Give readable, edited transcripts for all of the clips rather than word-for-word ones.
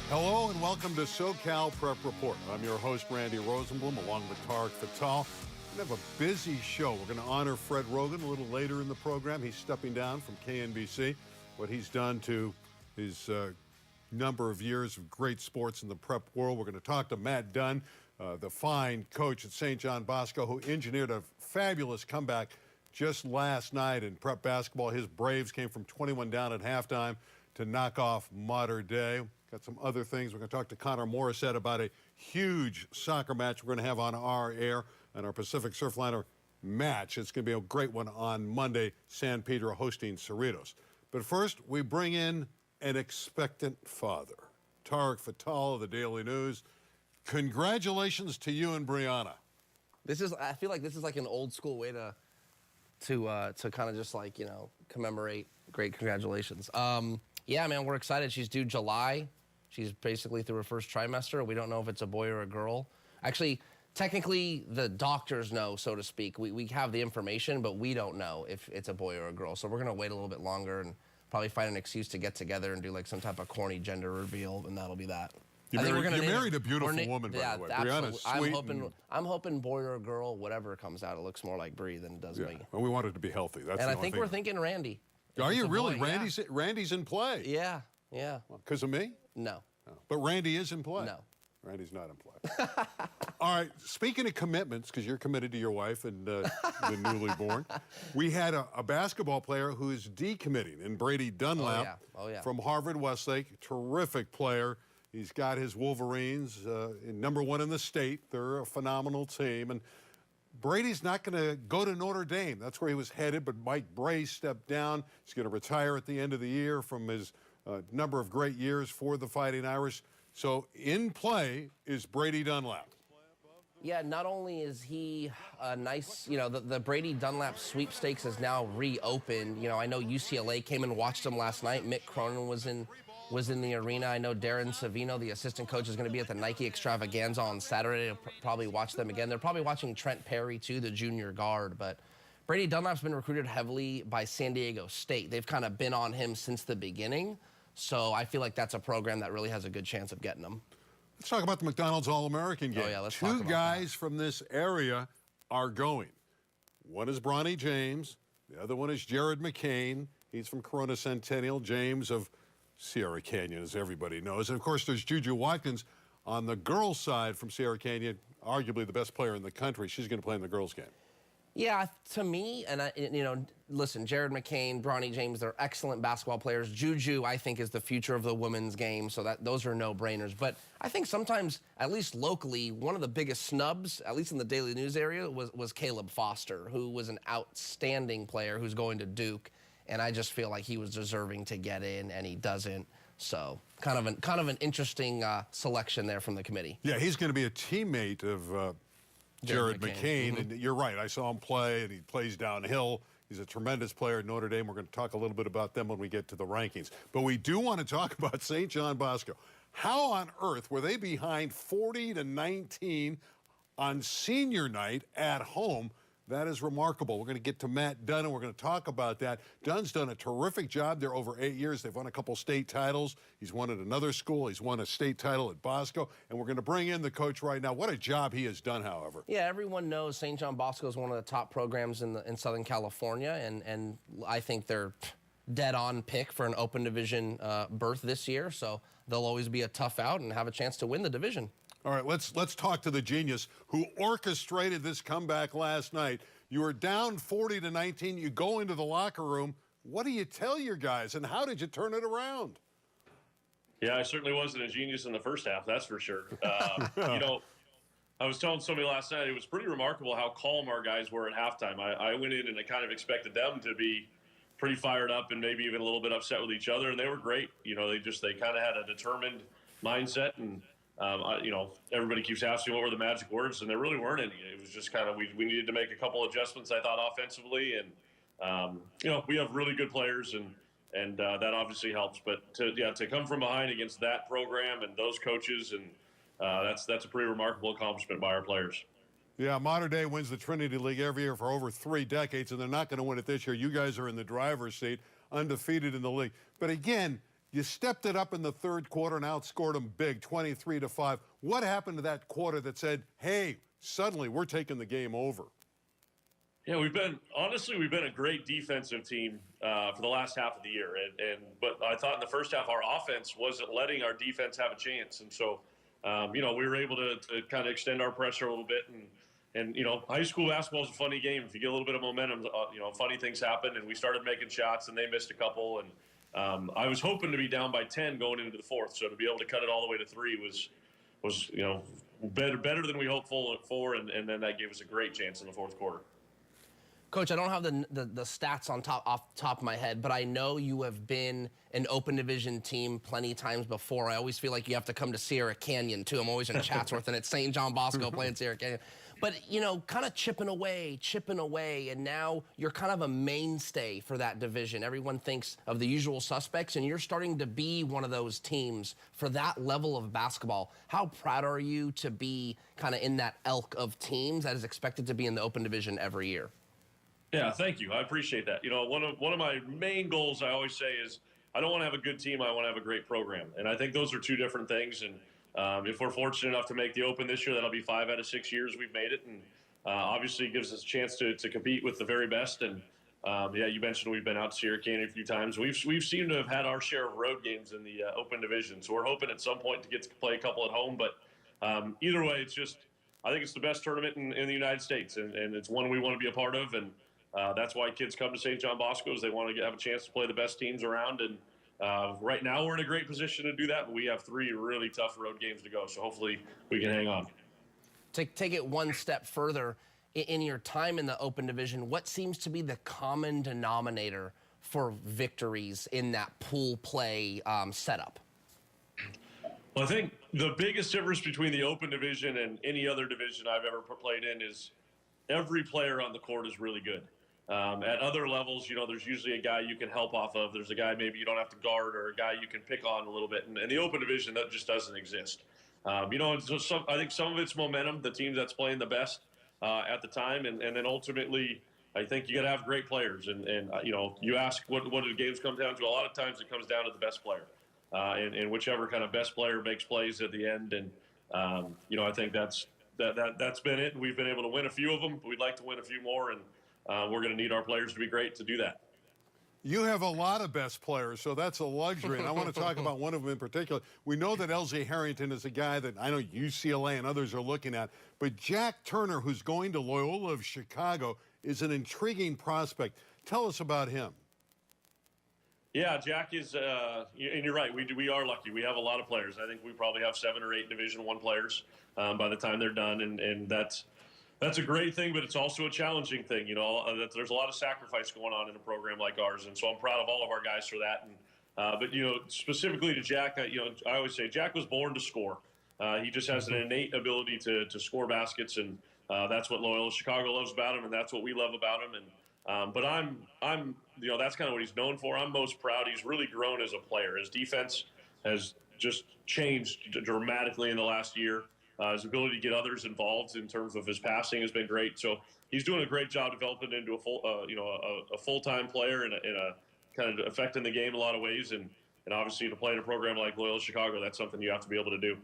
Hello and welcome to SoCal Prep Report. I'm your host, Randy Rosenblum, along with Tarek. We have a busy show. We're going to honor Fred Roggin a little later in the program. He's stepping down from KNBC. What he's done to his number of years of great sports in the prep world. We're going to talk to Matt Dunn, the fine coach at St. John Bosco, who engineered a fabulous comeback just last night in prep basketball. His Braves came from 21 down at halftime to knock off Mater Dei. Got some other things. We're going to talk to Morrisette about a huge soccer match we're going to have on our air and our Pacific Surfliner match. It's going to be a great one on Monday, San Pedro hosting Cerritos. But first, we bring in an expectant father. Tarek of the Daily News. Congratulations to you and Brianna. I feel like this is like an old school way to kind of just like, you know, commemorate great congratulations. Yeah, man, we're excited. She's due July. She's basically through her first trimester. We don't know if it's a boy or a girl. Actually, technically, the doctors know, so to speak. We have the information, but we don't know if it's a boy or a girl. So we're going to wait a little bit longer and probably find an excuse to get together and do like some type of corny gender reveal, and that'll be that. You married a beautiful woman, by the way. Brianna's sweet. I'm hoping boy or girl, whatever comes out, it looks more like Bree than it does me. Well, we want it to be healthy. That's and I think we're thinking Randy. Are you really? Randy's in play. Yeah. Because of me? No. But Randy is in play. No. Randy's not in play. All right, speaking of commitments, because you're committed to your wife and the newly born, we had a basketball player who is decommitting, and Brady Dunlap from Harvard Westlake, terrific player. He's got his Wolverines, #1 in the state. They're a phenomenal team. And Brady's not going to go to Notre Dame. That's where he was headed, but Mike Bray stepped down. He's going to retire at the end of the year from his number of great years for the Fighting Irish. So in play is Brady Dunlap. Yeah, not only is he a nice, you know, the Brady Dunlap sweepstakes is now reopened. You know, I know UCLA came and watched him last night. Mick Cronin was in the arena. I know Darren Savino, the assistant coach, is going to be at the Nike Extravaganza on Saturday. They'll probably watch them again. They're probably watching Trent Perry, too, the junior guard. But Brady Dunlap's been recruited heavily by San Diego State. They've kind of been on him since the beginning. So I feel like that's a program that really has a good chance of getting him. Let's talk about the McDonald's All-American game. Oh, yeah, let's talk about Two guys from this area are going. One is Bronny James. The other one is Jared McCain. He's from Corona Centennial. James of Sierra Canyon, as everybody knows. And, of course, there's Juju Watkins on the girls' side from Sierra Canyon, arguably the best player in the country. She's going to play in the girls' game. Yeah, to me, and you know, listen, Jared McCain, Bronny James, they're excellent basketball players. Juju, I think, is the future of the women's game, so those are no-brainers. But I think sometimes, at least locally, one of the biggest snubs, at least in the Daily News area, was Caleb Foster, who was an outstanding player who's going to Duke, and I just feel like he was deserving to get in, and he doesn't. So kind of an interesting selection there from the committee. Yeah, he's going to be a teammate of Jared McCain. And you're right. I saw him play, and he plays downhill. He's a tremendous player at Notre Dame. We're going to talk a little bit about them when we get to the rankings. But we do want to talk about St. John Bosco. How on earth were they behind 40-19 on senior night at home? That is remarkable. We're going to get to Matt Dunn, and we're going to talk about that. Dunn's done a terrific job there over 8 years. They've won a couple state titles. He's won at another school. He's won a state title at Bosco. And we're going to bring in the coach right now. What a job he has done, however. Yeah, everyone knows St. John Bosco is one of the top programs in Southern California, and I think they're dead-on pick for an open division berth this year. So they'll always be a tough out and have a chance to win the division. All right, let's talk to the genius who orchestrated this comeback last night. You were down 40-19. You go into the locker room. What do you tell your guys, and how did you turn it around? Yeah, I certainly wasn't a genius in the first half, that's for sure. You know, I was telling somebody last night, it was pretty remarkable how calm our guys were at halftime. I went in and I kind of expected them to be pretty fired up and maybe even a little bit upset with each other, and they were great. You know, they kind of had a determined mindset, and you know, everybody keeps asking what were the magic words, and there really weren't any. It was just kind of we needed to make a couple adjustments, I thought, offensively, and you know, we have really good players, and that obviously helps. But to come from behind against that program and those coaches, and that's a pretty remarkable accomplishment by our players. Yeah, Mater Dei wins the Trinity League every year for over 3 decades, and they're not going to win it this year. You guys are in the driver's seat, undefeated in the league. But again, You stepped it up in the third quarter and outscored them big, 23-5. What happened to that quarter that said, hey, suddenly we're taking the game over? Yeah, we've been a great defensive team for the last half of the year, but I thought in the first half our offense wasn't letting our defense have a chance, and so we were able to kind of extend our pressure a little bit, and high school basketball is a funny game. If you get a little bit of momentum, funny things happen, and we started making shots, and they missed a couple, and I was hoping to be down by 10 going into the fourth, so to be able to cut it all the way to 3 was better than we hoped for, and then that gave us a great chance in the fourth quarter. Coach, I don't have the stats off the top of my head, but I know you have been an open division team plenty times before. I always feel like you have to come to Sierra Canyon, too. I'm always in Chatsworth and at St. John Bosco playing Sierra Canyon. But, kind of chipping away, and now you're kind of a mainstay for that division. Everyone thinks of the usual suspects, and you're starting to be one of those teams for that level of basketball. How proud are you to be kind of in that elk of teams that is expected to be in the open division every year? Yeah, thank you. I appreciate that. One of my main goals I always say is I don't want to have a good team. I want to have a great program. And I think those are two different things. And if we're fortunate enough to make the Open this year, that'll be 5 out of 6 years we've made it. And obviously it gives us a chance to compete with the very best. And you mentioned we've been out to Sierra Canyon a few times. We've seemed to have had our share of road games in the Open division. So we're hoping at some point to get to play a couple at home. But either way, I think it's the best tournament in the United States. And it's one we want to be a part of. And that's why kids come to St. John Bosco, is they want to have a chance to play the best teams around. And right now we're in a great position to do that, but we have 3 really tough road games to go. So hopefully we can hang on. Take it one step further. In your time in the Open division, what seems to be the common denominator for victories in that pool play setup? Well, I think the biggest difference between the Open division and any other division I've ever played in is every player on the court is really good. At other levels, there's usually a guy you can help off of. There's a guy maybe you don't have to guard, or a guy you can pick on a little bit. And in the Open division, that just doesn't exist. I think some of it's momentum, the team that's playing the best at the time. And then ultimately, I think you got to have great players. And you ask what do the games come down to? A lot of times it comes down to the best player. And whichever kind of best player makes plays at the end. And, I think that's been it. We've been able to win a few of them. We'd like to win a few more, and we're going to need our players to be great to do that. You have a lot of best players, so that's a luxury, and I want to talk about one of them in particular. We know that LJ Harrington is a guy that I know UCLA and others are looking at, but Jack Turner, who's going to Loyola of Chicago, is an intriguing prospect. Tell us about him. Yeah, Jack is, and you're right, we are lucky. We have a lot of players. I think we probably have 7 or 8 Division I players by the time they're done, and that's a great thing, but it's also a challenging thing. There's a lot of sacrifice going on in a program like ours, and so I'm proud of all of our guys for that. And but specifically to Jack, I always say Jack was born to score. He just has an innate ability to score baskets, and that's what Loyola Chicago loves about him, and that's what we love about him. And but I'm that's kind of what he's known for. I'm most proud. He's really grown as a player. His defense has just changed dramatically in the last year. His ability to get others involved in terms of his passing has been great. So he's doing a great job developing into a full-time player and a kind of affecting the game in a lot of ways. And obviously to play in a program like Loyola Chicago, that's something you have to be able to do.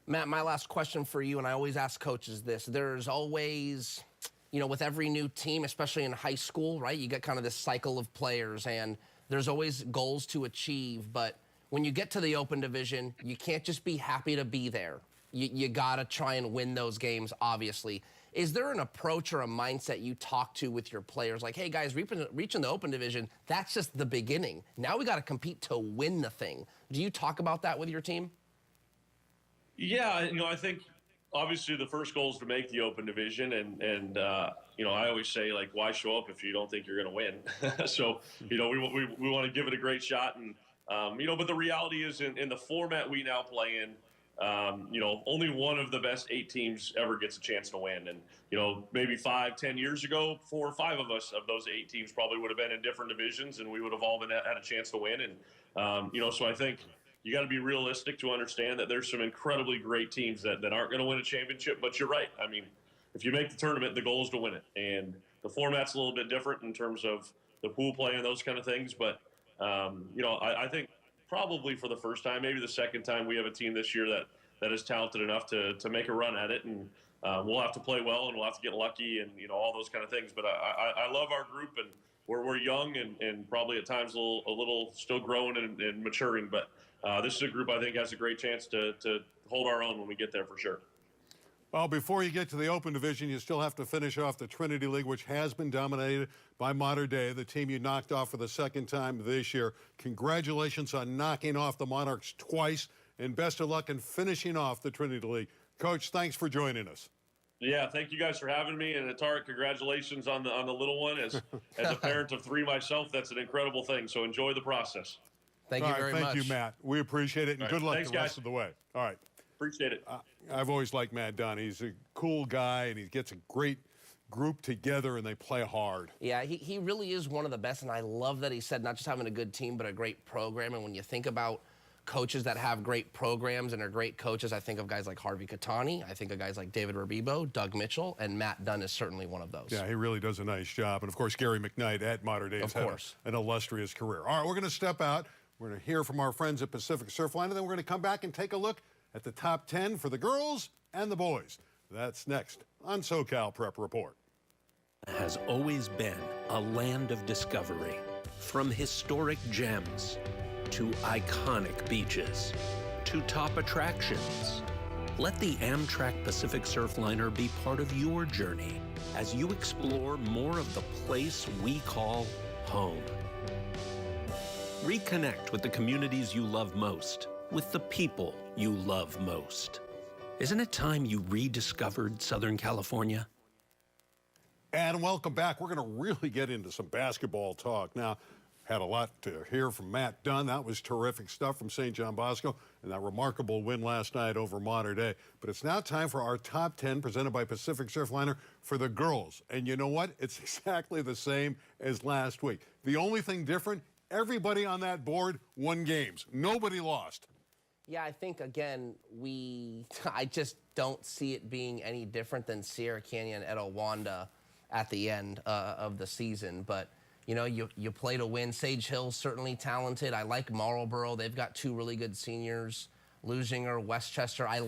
Matt, my last question for you, and I always ask coaches this. There's always, with every new team, especially in high school, right, you get kind of this cycle of players, and there's always goals to achieve. But when you get to the Open division, you can't just be happy to be there. You got to try and win those games, obviously. Is there an approach or a mindset you talk to with your players? Like, hey, guys, reaching the Open division, that's just the beginning. Now we got to compete to win the thing. Do you talk about that with your team? Yeah, I think obviously the first goal is to make the Open division, and I always say, like, why show up if you don't think you're going to win? So we want to give it a great shot, and but the reality is in the format we now play in, only one of the best 8 teams ever gets a chance to win, and maybe 5-10 years ago, 4 or 5 of us of those 8 teams probably would have been in different divisions, and we would have all had a chance to win, and so I think you got to be realistic to understand that there's some incredibly great teams that aren't going to win a championship. But you're right. I mean, if you make the tournament, the goal is to win it. And the format's a little bit different in terms of the pool play and those kind of things. But I think probably for the first time, maybe the second time, we have a team this year that is talented enough to make a run at it. And we'll have to play well, and we'll have to get lucky, and all those kind of things. But I love our group, and we're young and probably at times a little still growing and maturing. But this is a group I think has a great chance to hold our own when we get there for sure. Well, before you get to the Open Division, you still have to finish off the Trinity League, which has been dominated by Mater Dei, the team you knocked off for the second time this year. Congratulations on knocking off the Monarchs twice, and best of luck in finishing off the Trinity League. Coach, thanks for joining us. Yeah, thank you guys for having me, and Tarek, congratulations on the little one. As a parent of 3 myself, that's an incredible thing. So enjoy the process. Thank you very much. Thank you, Matt. We appreciate it, and good luck the rest of the way. All right. Appreciate it. I've always liked Matt Dunn. He's a cool guy, and he gets a great group together, and they play hard. Yeah, he really is one of the best, and I love that he said not just having a good team, but a great program. And when you think about coaches that have great programs and are great coaches, I think of guys like Harvey Catani. I think of guys like David Rubebo, Doug Mitchell, and Matt Dunn is certainly one of those. Yeah, he really does a nice job. And, of course, Gary McKnight at Mater Dei has had an illustrious career. All right, we're going to step out. We're going to hear from our friends at Pacific Surfline, and then we're going to come back and take a look at the top 10 for the girls and the boys. That's next on SoCal Prep Report. Has always been a land of discovery, from historic gems to iconic beaches to top attractions. Let the Amtrak Pacific Surfliner be part of your journey as you explore more of the place we call home. Reconnect with the communities you love most, with the people you love most. Isn't it time you rediscovered Southern California? And welcome back. We're going to really get into some basketball talk. Now, had a lot to hear from Matt Dunn. That was terrific stuff from St. John Bosco and that remarkable win last night over Mater Dei. But it's now time for our top 10 presented by Pacific Surfliner for the girls. And you know what? It's exactly the same as last week. The only thing different, everybody on that board won games. Nobody lost. Yeah, I think, again, I just don't see it being any different than Sierra Canyon and Etiwanda at the end of the season. But, you play to win. Sage Hill's certainly talented. I like Marlboro. They've got 2 really good seniors. Lusinger, Westchester. I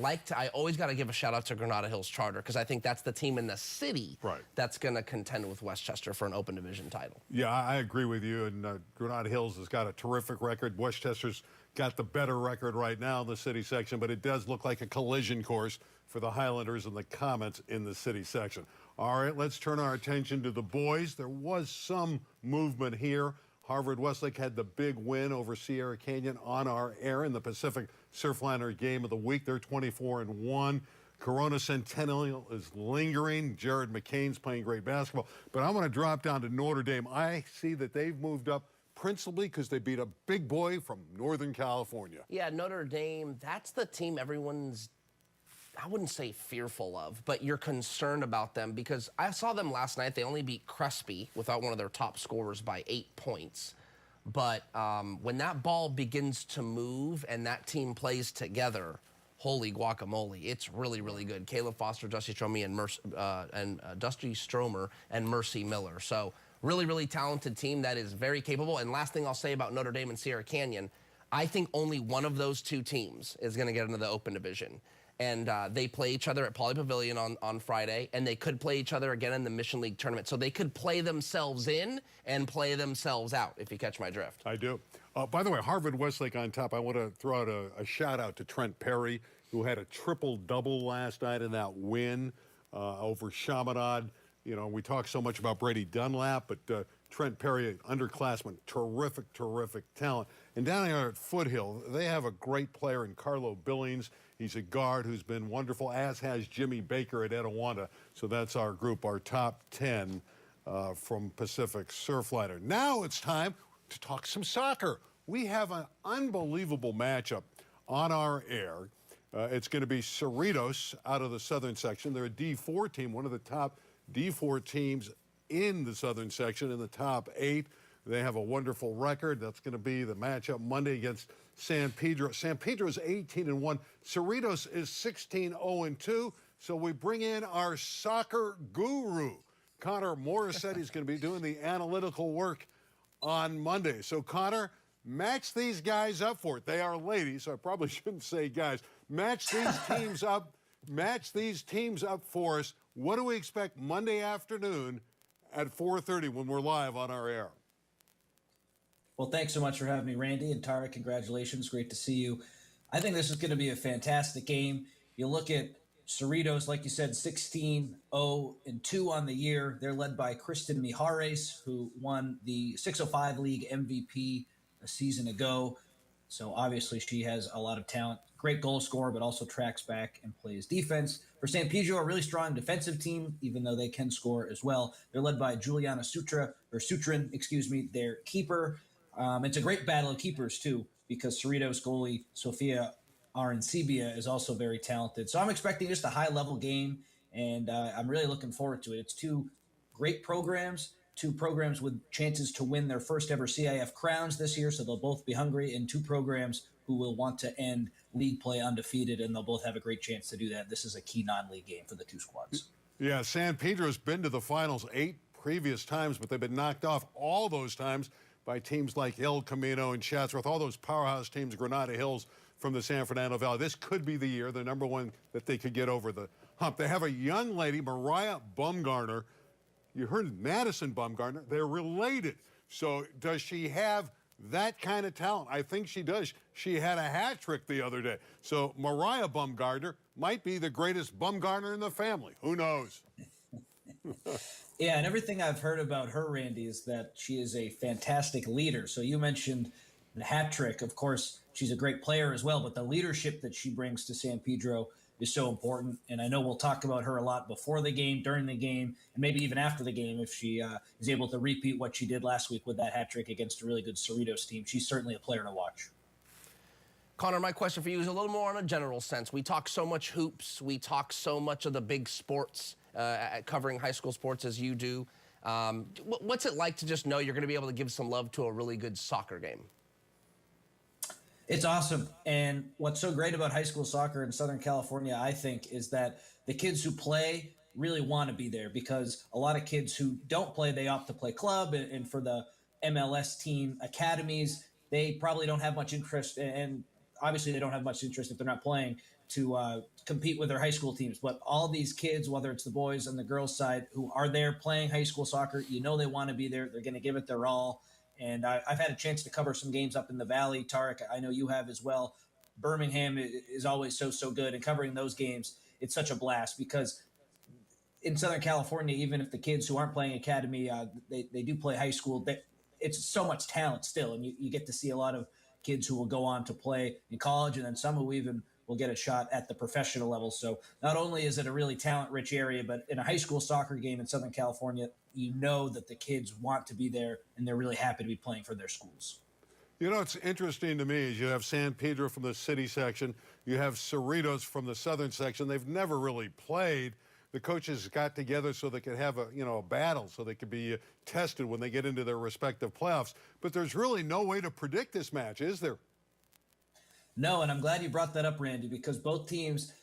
always got to give a shout out to Granada Hills Charter because I think that's the team in the city that's going to contend with Westchester for an Open Division title. Yeah, I agree with you. And Granada Hills has got a terrific record. Westchester's got the better record right now in the city section, but it does look like a collision course for the Highlanders and the Comets in the city section. All right, let's turn our attention to the boys. There was some movement here. Harvard Westlake had the big win over Sierra Canyon on our air in the Pacific Surfliner game of the week. They're 24-1. Corona Centennial is lingering. Jared McCain's playing great basketball. But I want to drop down to Notre Dame. I see that they've moved up principally because they beat a big boy from Northern California. Yeah, Notre Dame, that's the team everyone's, I wouldn't say fearful of, but you're concerned about them because I saw them last night. They only beat Crespi without one of their top scorers by 8 points. But when that ball begins to move and that team plays together, holy guacamole, it's really, really good. Caleb Foster, Dusty Stromer, and Mercy Miller. So really, really talented team that is very capable. And last thing I'll say about Notre Dame and Sierra Canyon, I think only one of those 2 teams is going to get into the Open Division. And they play each other at Pauley Pavilion on Friday, and they could play each other again in the Mission League tournament. So they could play themselves in and play themselves out, if you catch my drift. I do. By the way, Harvard Westlake on top. I want to throw out a shout-out to Trent Perry, who had a triple-double last night in that win over Chaminade. We talk so much about Brady Dunlap, but Trent Perry, underclassman, terrific talent. And down here at Foothill, they have a great player in Carlo Billings. He's a guard who's been wonderful, as has Jimmy Baker at Etiwanda. So that's our group, our top 10 from Pacific Surfliner. Now it's time to talk some soccer. We have an unbelievable matchup on our air. It's going to be Cerritos out of the Southern section. They're a D4 team, one of the top D4 teams in the Southern section, in the top 8. They have a wonderful record. That's going to be the matchup Monday against San Pedro. San Pedro is 18-1. Cerritos is 16-0-2. So we bring in our soccer guru, Connor Morrisette. He's going to be doing the analytical work on Monday. So, Connor, match these guys up for it. They are ladies, so I probably shouldn't say guys. Match these teams up. Match these teams up for us. What do we expect Monday afternoon at 4:30 when we're live on our air? Well, thanks so much for having me, Randy and Tarek. Congratulations. Great to see you. I think this is going to be a fantastic game. You look at Cerritos, like you said, 16-0-2 on the year. They're led by Kristen Mijares, who won the 605 League MVP a season ago. So obviously she has a lot of talent. Great goal scorer, but also tracks back and plays defense. For San Pedro, a really strong defensive team, even though they can score as well. They're led by Juliana Sutrin, their keeper. It's a great battle of keepers, too, because Cerritos goalie Sofia Arancibia is also very talented. So I'm expecting just a high-level game, and I'm really looking forward to it. It's two great programs, two programs with chances to win their first ever CIF crowns this year, so they'll both be hungry, and two programs who will want to end league play undefeated, and they'll both have a great chance to do that. This is a key non-league game for the two squads. Yeah, San Pedro's been to the finals 8 previous times, but they've been knocked off all those times by teams like El Camino and Chatsworth, all those powerhouse teams, Granada Hills from the San Fernando Valley. This could be the year, the number one, that they could get over the hump. They have a young lady, Mariah Bumgarner. You heard Madison Bumgarner. They're related. So does she have that kind of talent? I think she does. She had a hat trick the other day. So Mariah Bumgarner might be the greatest Bumgarner in the family. Who knows? Yeah, and everything I've heard about her, Randy, is that she is a fantastic leader. So you mentioned the hat trick. Of course, she's a great player as well, but the leadership that she brings to San Pedro is so important. And I know we'll talk about her a lot before the game, during the game, and maybe even after the game if she is able to repeat what she did last week with that hat trick against a really good Cerritos team. She's certainly a player to watch. Connor, my question for you is a little more on a general sense. We talk so much hoops. We talk so much of the big sports, covering high school sports as you do. What's it like to just know you're going to be able to give some love to a really good soccer game? It's awesome. And what's so great about high school soccer in Southern California, I think, is that the kids who play really want to be there, because a lot of kids who don't play, they opt to play club. And for the MLS team academies, they probably don't have much interest. And obviously they don't have much interest if they're not playing to compete with their high school teams. But all these kids, whether it's the boys and the girls side, who are there playing high school soccer, you know they want to be there. They're going to give it their all. And I've had a chance to cover some games up in the Valley. Tarek, I know you have as well. Birmingham is always so good. And covering those games, it's such a blast, because in Southern California, even if the kids who aren't playing academy, they do play high school, it's so much talent still. And you get to see a lot of kids who will go on to play in college, and then some who even will get a shot at the professional level. So not only is it a really talent-rich area, but in a high school soccer game in Southern California, you know that the kids want to be there, and they're really happy to be playing for their schools. You know, it's interesting to me is you have San Pedro from the city section, you have Cerritos from the southern section. They've never really played. The coaches got together so they could have a battle, so they could be tested when they get into their respective playoffs. But there's really no way to predict this match, is there? No, and I'm glad you brought that up, Randy, because both teams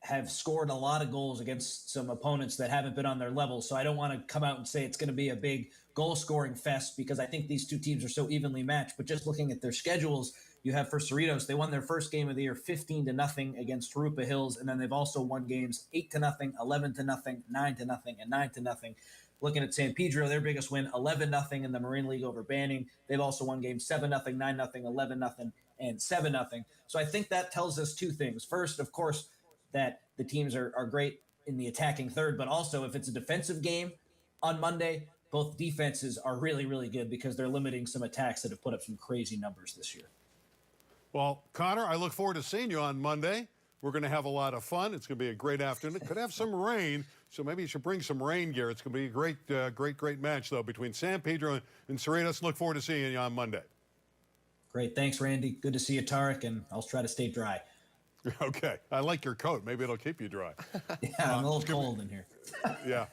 have scored a lot of goals against some opponents that haven't been on their level. So I don't want to come out and say it's going to be a big goal-scoring fest, because I think these two teams are so evenly matched. But just looking at their schedules, you have for Cerritos, they won their first game of the year 15-0 against Tarupa Hills, and then they've also won games 8-0, 11-0, 9-0, and 9-0. Looking at San Pedro, their biggest win, 11-0 in the Marine League over Banning. They've also won games 7-0, 9-0, 11-0, and 7-0. So I think that tells us two things. First, of course, that the teams are great in the attacking third, but also if it's a defensive game on Monday, both defenses are really, really good, because they're limiting some attacks that have put up some crazy numbers this year. Well, Connor, I look forward to seeing you on Monday. We're going to have a lot of fun. It's going to be a great afternoon. It could have some rain, so maybe you should bring some rain gear. It's going to be a great match, though, between San Pedro and Cerritos. Look forward to seeing you on Monday. Great. Thanks, Randy. Good to see you, Tarek, and I'll try to stay dry. Okay. I like your coat. Maybe it'll keep you dry. Yeah, I'm a little cold in here. Yeah.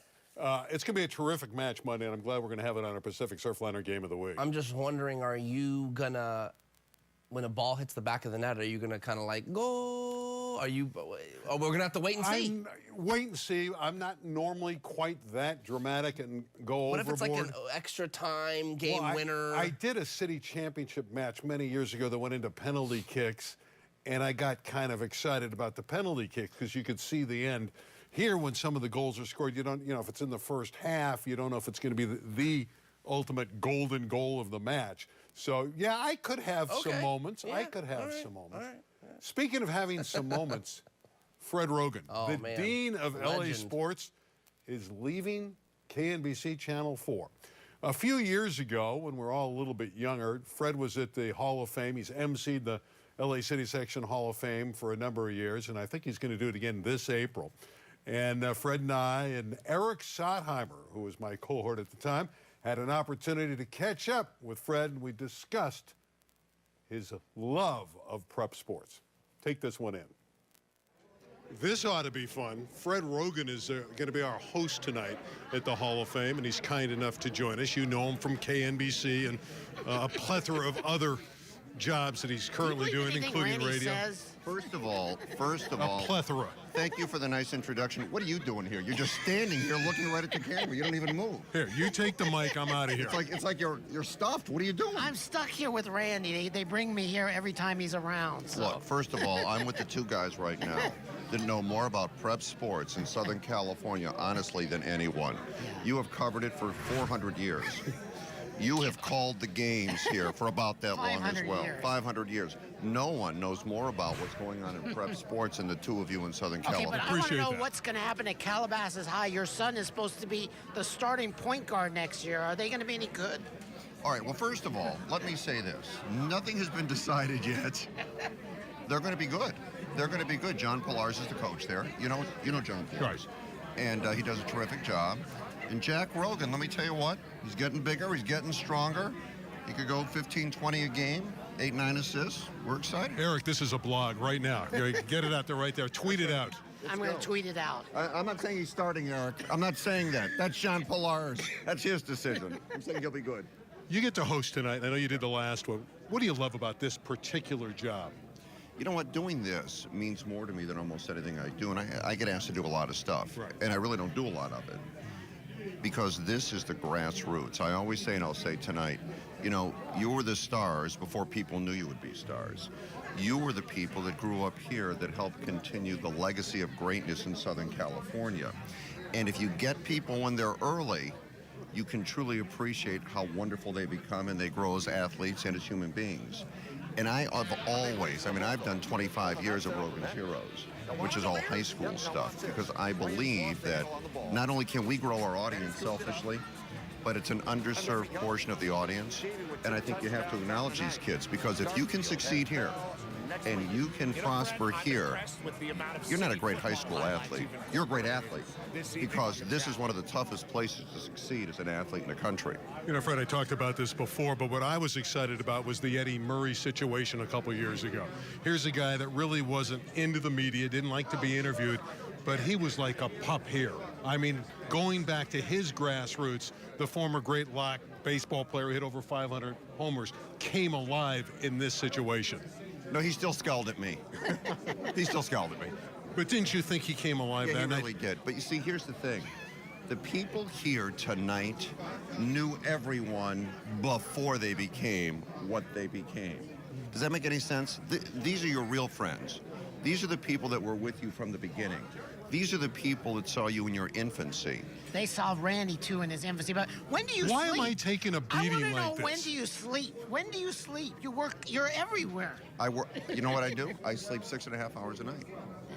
It's going to be a terrific match Monday, and I'm glad we're going to have it on our Pacific Surfliner Game of the Week. I'm just wondering, are you going to, when a ball hits the back of the net, are you going to kind of like go? Are you? Oh, we're gonna have to wait and see. Wait and see. I'm not normally quite that dramatic and go What overboard. if it's like an extra time game winner? I did a city championship match many years ago that went into penalty kicks, and I got kind of excited about the penalty kicks because you could see the end. Here, when some of the goals are scored, you don't, if it's in the first half, you don't know if it's going to be the ultimate golden goal of the match. So, yeah, I could have some moments. Yeah. I could have some moments. All right. Speaking of having some moments, Fred Roggin, the dean of LA Sports, is leaving KNBC Channel 4. A few years ago, when we were all a little bit younger, Fred was at the Hall of Fame. He's emceed the LA City Section Hall of Fame for a number of years, and I think he's going to do it again this April. And Fred and I and Eric Sotheimer, who was my cohort at the time, had an opportunity to catch up with Fred, and we discussed his love of prep sports. Take this one in. This ought to be fun. Fred Roggin is going to be our host tonight at the Hall of Fame, and he's kind enough to join us. You know him from KNBC and a plethora of other jobs that he's currently doing, including radio. First of all, a plethora. thank you for the nice introduction. What are you doing here? You're just standing here looking right at the camera. You don't even move. Here, you take the mic. I'm out of here. It's like you're stuffed. What are you doing? I'm stuck here with Randy. They bring me here every time he's around. So. Look, first of all, I'm with the two guys right now that know more about prep sports in Southern California, honestly, than anyone. Yeah. You have covered it for 400 years. You have called the games here for about that long as well. 500 years. No one knows more about what's going on in prep sports than the two of you in Southern California. Okay, but I want to know what's going to happen at Calabasas High. Your son is supposed to be the starting point guard next year. Are they going to be any good? All right, well, first of all, let me say this. Nothing has been decided yet. They're going to be good. They're going to be good. John Pilars is the coach there. You know John Pilars. Right. And he does a terrific job. And Jack Roggin, let me tell you what, he's getting bigger, he's getting stronger. He could go 15, 20 a game, 8, 9 assists. We're excited. Eric, this is a blog right now. Get it out there right there. Tweet it out. I'm going to tweet it out. I'm not saying he's starting, Eric. I'm not saying that. That's John Pilars. That's his decision. I'm saying he'll be good. You get to host tonight. I know you did the last one. What do you love about this particular job? You know what? Doing this means more to me than almost anything I do. And I get asked to do a lot of stuff. Right. And I really don't do a lot of it. Because this is the grassroots. I always say, and I'll say tonight, you were the stars before people knew you would be stars. You were the people that grew up here that helped continue the legacy of greatness in Southern California. And if you get people when they're early, you can truly appreciate how wonderful they become and they grow as athletes and as human beings. And I've done 25 years of Roggin's Heroes, which is all high school stuff, because I believe that not only can we grow our audience selfishly, but it's an underserved portion of the audience. And I think you have to acknowledge these kids, because if you can succeed here and you can prosper here, you're not a great high school athlete. You're a great athlete, because this is one of the toughest places to succeed as an athlete in the country. Fred, I talked about this before, but what I was excited about was the Eddie Murray situation a couple years ago. Here's a guy that really wasn't into the media, didn't like to be interviewed, but he was like a pup here. I mean, going back to his grassroots, the former great lock baseball player who hit over 500 homers came alive in this situation. No, he still scowled at me. He still scowled at me. But didn't you think he came alive that night? He really did. But you see, here's the thing. The people here tonight knew everyone before they became what they became. Does that make any sense? These are your real friends. These are the people that were with you from the beginning. These are the people that saw you in your infancy. They saw Randy, too, in his infancy. But when do you sleep? Why am I taking a beating like this? I want to know, when do you sleep? When do you sleep? You're everywhere. I work. You know what I do? I sleep 6.5 hours a night.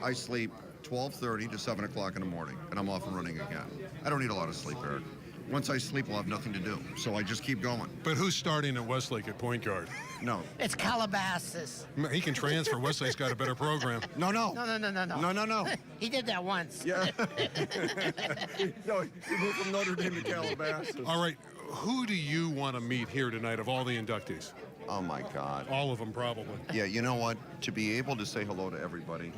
I sleep 12:30 to 7 o'clock in the morning, and I'm off and running again. I don't need a lot of sleep, Eric. Once I sleep, I'll have nothing to do, so I just keep going. But who's starting at Westlake at point guard? No. It's Calabasas. He can transfer. Westlake's got a better program. No. No. He did that once. Yeah. No, he moved from Notre Dame to Calabasas. All right, who do you want to meet here tonight of all the inductees? Oh, my God. All of them, probably. Yeah, you know what? To be able to say hello to everybody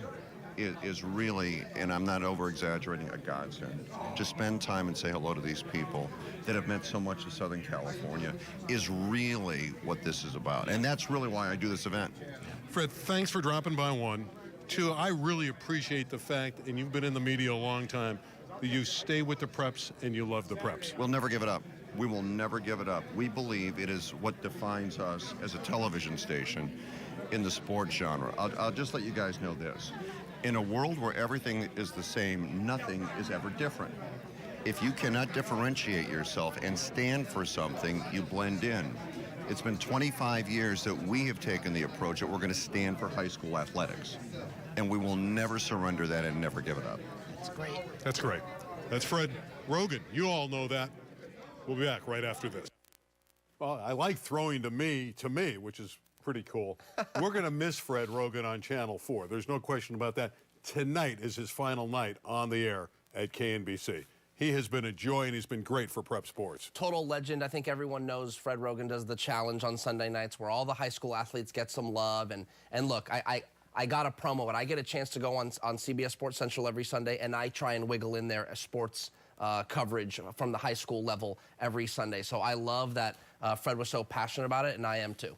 is really, and I'm not over-exaggerating, a godsend. To spend time and say hello to these people that have meant so much to Southern California is really what this is about. And that's really why I do this event. Fred, thanks for dropping by one. too, I really appreciate the fact, and you've been in the media a long time, that you stay with the preps and you love the preps. We'll never give it up. We will never give it up. We believe it is what defines us as a television station in the sports genre. I'll just let you guys know this. In a world where everything is the same, nothing is ever different. If you cannot differentiate yourself and stand for something, you blend in. It's been 25 years that we have taken the approach that we're going to stand for high school athletics. And we will never surrender that and never give it up. That's great. That's great. That's Fred Roggin. You all know that. We'll be back right after this. Well, I like throwing to me, which is pretty cool. We're going to miss Fred Roggin on Channel 4. There's no question about that. Tonight is his final night on the air at KNBC. He has been a joy, and he's been great for Prep Sports. Total legend. I think everyone knows Fred Roggin does the challenge on Sunday nights where all the high school athletes get some love. And look, I got to promo it. I get a chance to go on CBS Sports Central every Sunday, and I try and wiggle in there a sports coverage from the high school level every Sunday. So I love that Fred was so passionate about it, and I am too.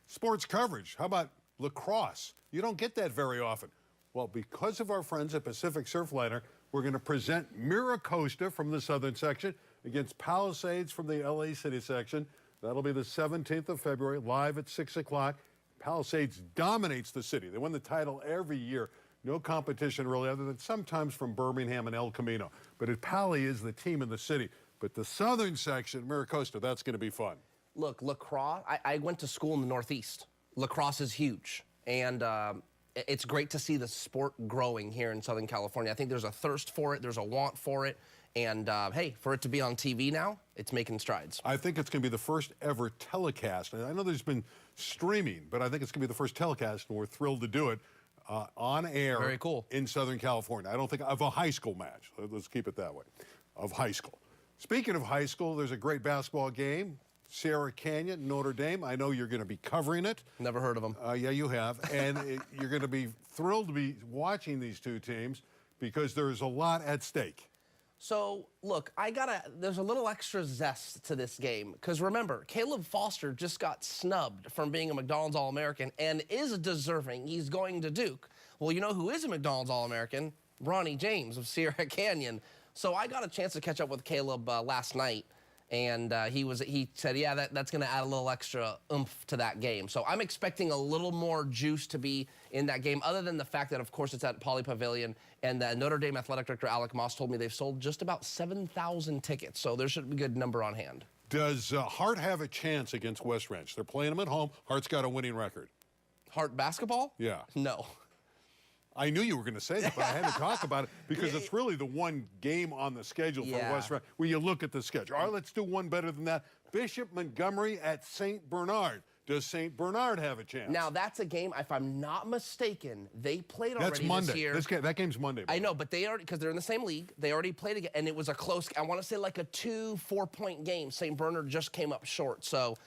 Sports coverage. How about lacrosse? You don't get that very often. Well, because of our friends at Pacific Surfliner, we're going to present Miracosta from the southern section against Palisades from the LA City section. That'll be the 17th of February, live at 6 o'clock. Palisades dominates the city. They win the title every year. No competition really, other than sometimes from Birmingham and El Camino. But Pali is the team in the city. But the southern section, Miracosta, that's going to be fun. Look, lacrosse, I went to school in the Northeast. Lacrosse is huge. And it's great to see the sport growing here in Southern California. I think there's a thirst for it. There's a want for it. And, hey, for it to be on TV now, it's making strides. I think it's going to be the first ever telecast. And I know there's been streaming, but I think it's going to be the first telecast, and we're thrilled to do it on air. Very cool. In Southern California. I don't think of a high school match. Let's keep it that way. Of high school. Speaking of high school, there's a great basketball game. Sierra Canyon, Notre Dame. I know you're going to be covering it. Never heard of them. Yeah, you have. And you're going to be thrilled to be watching these two teams because there's a lot at stake. So, look, there's a little extra zest to this game. Because remember, Caleb Foster just got snubbed from being a McDonald's All-American and is deserving. He's going to Duke. Well, you know who is a McDonald's All-American? Bronny James of Sierra Canyon. So I got a chance to catch up with Caleb last night. And he said, yeah, that's going to add a little extra oomph to that game. So I'm expecting a little more juice to be in that game, other than the fact that, of course, it's at Pauley Pavilion. And Notre Dame Athletic Director Alec Moss told me they've sold just about 7,000 tickets. So there should be a good number on hand. Does Hart have a chance against West Ranch? They're playing them at home. Hart's got a winning record. Hart basketball? Yeah. No. I knew you were going to say that, but I had to talk about it because it's really the one game on the schedule for West Ranch. When you look at the schedule, all right, let's do one better than that. Bishop Montgomery at St. Bernard. Does St. Bernard have a chance? Now, that's a game, if I'm not mistaken, they played already That's Monday. this year. That game's Monday. I know, but they already, because they're in the same league, they already played again, and it was a close, I want to say like a 2-4-point game. St. Bernard just came up short. So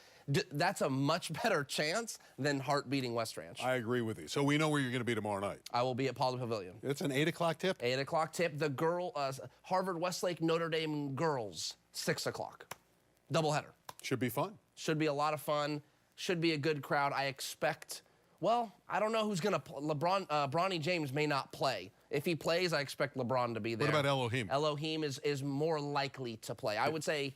that's a much better chance than Hart beating West Ranch. I agree with you. So we know where you're going to be tomorrow night. I will be at Pauley Pavilion. It's an 8 o'clock tip? 8 o'clock tip. The Harvard Westlake Notre Dame girls, 6 o'clock. Doubleheader. Should be fun. Should be a lot of fun. Should be a good crowd. I expect, well, I don't know who's going to play. Bronny James may not play. If he plays, I expect LeBron to be there. What about Elohim? Elohim is more likely to play. I would say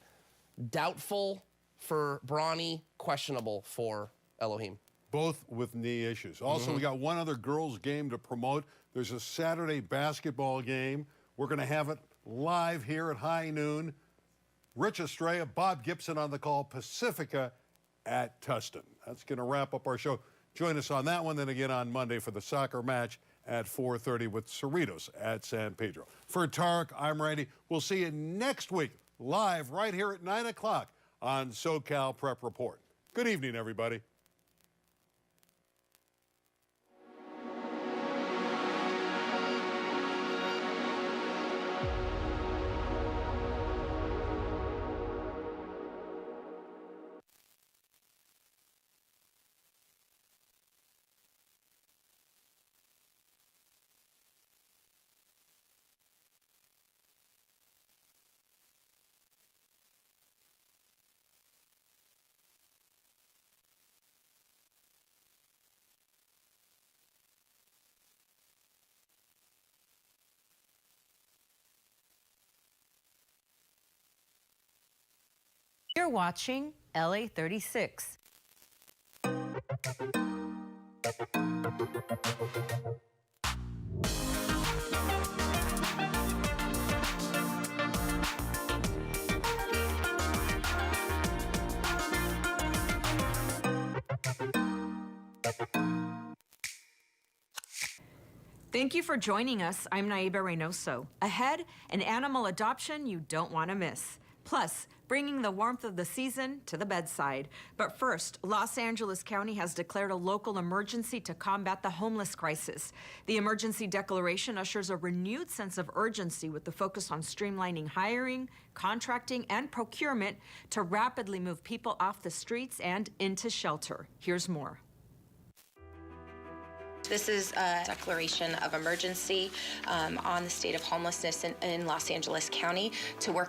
doubtful for Bronny, questionable for Elohim. Both with knee issues. Also, we got one other girls' game to promote. There's a Saturday basketball game. We're going to have it live here at high noon. Rich Estrella, Bob Gibson on the call, Pacifica at Tustin. That's going to wrap up our show. Join us on that one, then again on Monday for the soccer match at 4:30 with Cerritos at San Pedro. For Tarek, I'm Randy. We'll see you next week live right here at 9 o'clock on SoCal Prep Report. Good evening, everybody. You're watching LA 36. Thank you for joining us. I'm Naiba Reynoso. Ahead, an animal adoption you don't want to miss. Plus, bringing the warmth of the season to the bedside. But first, Los Angeles County has declared a local emergency to combat the homeless crisis. The emergency declaration ushers a renewed sense of urgency with the focus on streamlining hiring, contracting, and procurement to rapidly move people off the streets and into shelter. Here's more. This is a declaration of emergency on the state of homelessness in Los Angeles County to work